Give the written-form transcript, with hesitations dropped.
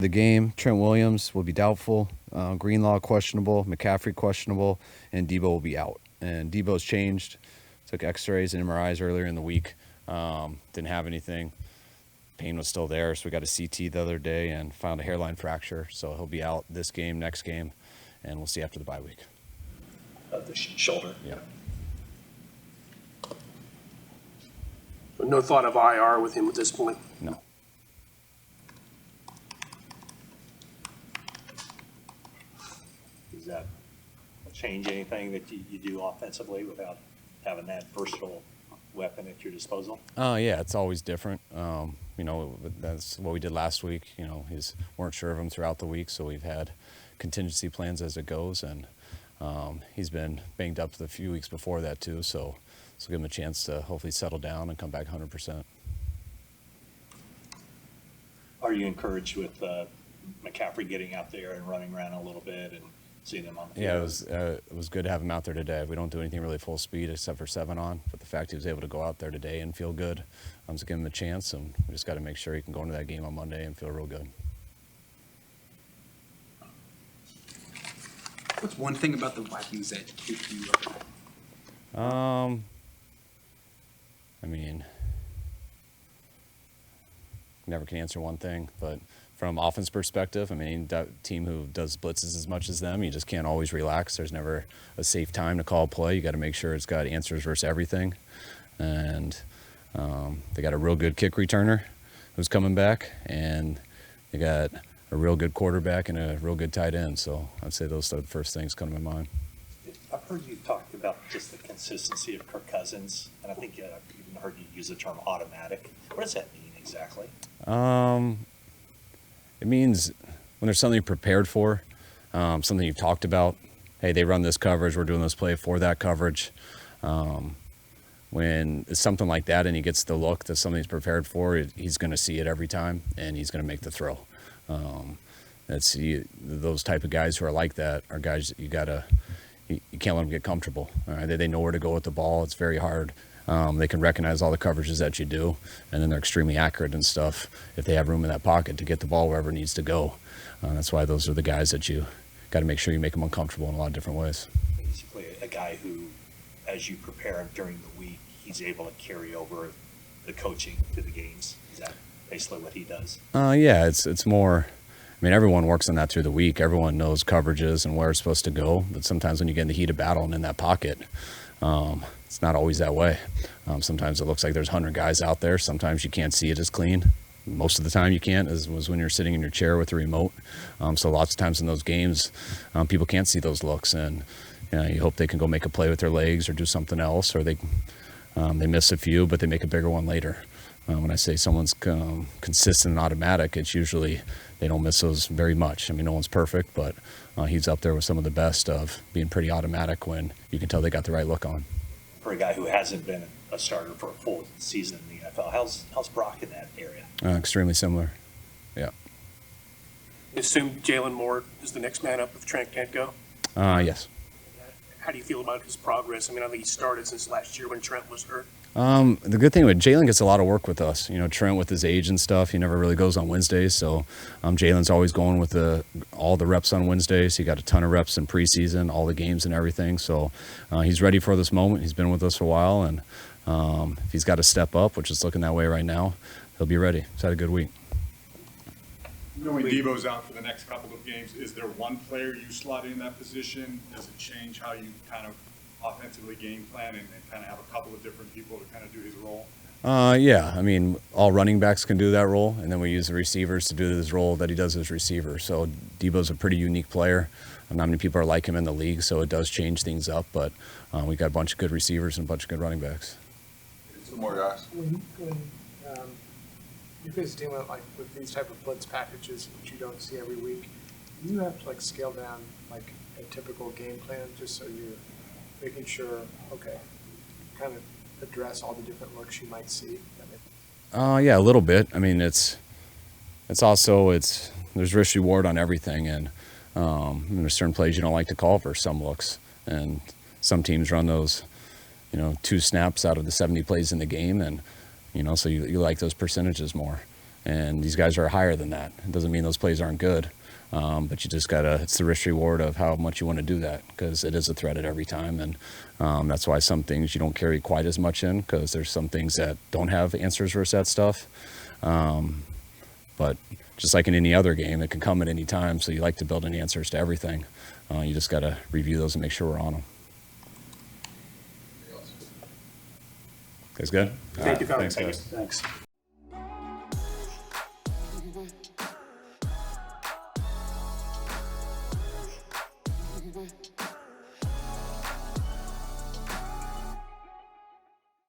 The game, Trent Williams will be doubtful, Greenlaw questionable, McCaffrey questionable, and Deebo will be out. And Deebo's changed, took x-rays and MRIs earlier in the week, didn't have anything. Pain was still there, so we got a CT the other day and found a hairline fracture, so he'll be out this game, next game, and we'll see after the bye week. The shoulder? Yeah. So no thought of IR with him at this point? No. Does that change anything that you do offensively without having that versatile weapon at your disposal? Yeah, it's always different. That's what we did last week. Weren't sure of him throughout the week, so we've had contingency plans as it goes, and he's been banged up the few weeks before that too, so give him a chance to hopefully settle down and come back 100%. Are you encouraged with McCaffrey getting out there and running around a little bit and seeing him on the field? Yeah, it was good to have him out there today. We don't do anything really full speed except for 7 on, but the fact he was able to go out there today and feel good, to give him a chance, and we just got to make sure he can go into that game on Monday and feel real good. What's one thing about the Vikings that keeps you up? Never can answer one thing, but from offense perspective, that team who does blitzes as much as them, you just can't always relax. There's never a safe time to call a play. You got to make sure it's got answers versus everything. And they got a real good kick returner who's coming back, and they got a real good quarterback and a real good tight end. So I'd say those are the first things come to mind. I've heard you talk about just the consistency of Kirk Cousins, and I think I've even heard you use the term automatic. What does that mean exactly? It means when there's something you're prepared for, something you've talked about. Hey, they run this coverage, we're doing this play for that coverage. When it's something like that and he gets the look that something's prepared for, he's going to see it every time, and he's going to make the throw. Those type of guys who are like that are guys that you can't let them get comfortable. All right? They know where to go with the ball. It's very hard. They can recognize all the coverages that you do, and then they're extremely accurate and stuff if they have room in that pocket to get the ball wherever it needs to go. That's why those are the guys that you got to make sure you make them uncomfortable in a lot of different ways. Basically, a guy who, as you prepare him during the week, he's able to carry over the coaching to the games. Is that basically what he does? Yeah, it's more. Everyone works on that through the week. Everyone knows coverages and where it's supposed to go, but sometimes when you get in the heat of battle and in that pocket, it's not always that way. Sometimes it looks like there's 100 guys out there. Sometimes you can't see it as clean. Most of the time you can't, as was when you're sitting in your chair with the remote. So lots of times in those games, people can't see those looks, and you hope they can go make a play with their legs or do something else, or they miss a few, but they make a bigger one later. When I say someone's consistent and automatic, it's usually they don't miss those very much. No one's perfect, but he's up there with some of the best of being pretty automatic when you can tell they got the right look on. For a guy who hasn't been a starter for a full season in the NFL, how's Brock in that area? Extremely similar. Yeah. You assume Jalen Moore is the next man up if Trent can't go? Yes. How do you feel about his progress? I think he started since last year when Trent was hurt. The good thing with Jalen gets a lot of work with us. Trent with his age and stuff, he never really goes on Wednesdays. So Jalen's always going with all the reps on Wednesdays. He got a ton of reps in preseason, all the games and everything. So he's ready for this moment. He's been with us for a while, and if he's got to step up, which is looking that way right now, he'll be ready. He's had a good week. Knowing Deebo's out for the next couple of games, is there one player you slot in that position? Does it change how you kind of offensively game plan and kind of have a couple of different people to kind of do his role? Yeah, all running backs can do that role, and then we use the receivers to do this role that he does as receiver. So Deebo's a pretty unique player. Not many people are like him in the league, so it does change things up, but we got a bunch of good receivers and a bunch of good running backs. Two more guys. When you face a team with these type of blitz packages, which you don't see every week, you have to scale down a typical game plan just so you're making sure, kind of address all the different looks you might see. Yeah, a little bit. It's there's risk reward on everything, and there's certain plays you don't like to call for some looks, and some teams run those, 2 snaps out of the 70 plays in the game, and so you like those percentages more. And these guys are higher than that. It doesn't mean those plays aren't good. But you just gotta, it's the risk reward of how much you want to do that, because it is a threat at every time. And that's why some things you don't carry quite as much in, because there's some things that don't have answers versus that stuff. But just like in any other game, it can come at any time. So you like to build in answers to everything. You just got to review those and make sure we're on them. Guys good? Thank you, fellas. Thanks, guys. Thanks.